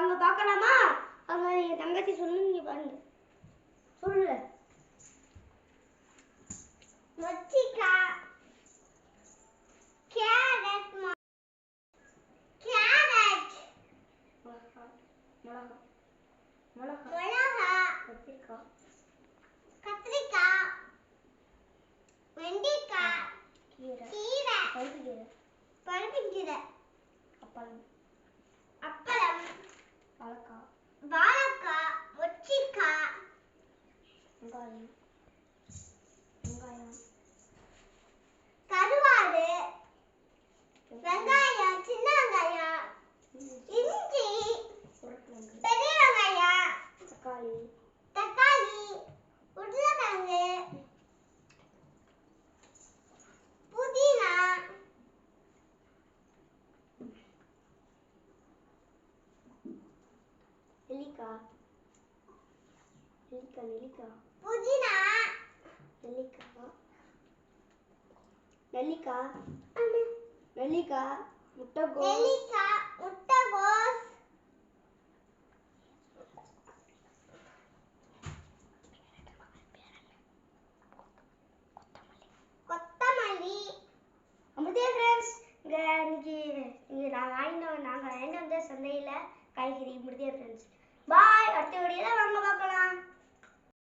வாங்க பார்க்கலாமா? அங்க என் தங்கச்சி சொல்லுங்க பாருங்க. சொல்லு. மொச்சிக்காய், கேரட், கேரட், மிளகாய், கத்திரிக்காய், வெண்டைக்காய், கீரை, பருப்புக்கீரை, அப்பளம், வாழைக்காய், மொச்சிக்காய், கருவாடு, வெங்காயம், சின்ன வெங்காயம், இஞ்சி, பெரிய வெங்காயம், தக்காளி, உருளைக்கிழங்கு, புதினா, புதினா, நெல்லிக்காய், முட்டைகோஸ், கொத்தமல்லி. அமிர்தா ஃப்ரெண்ட்ஸ், நாங்கள் வாங்கிட்டு வந்த சந்தையில் காய்கறி முடிதே ஃப்ரெண்ட்ஸ். பாய்.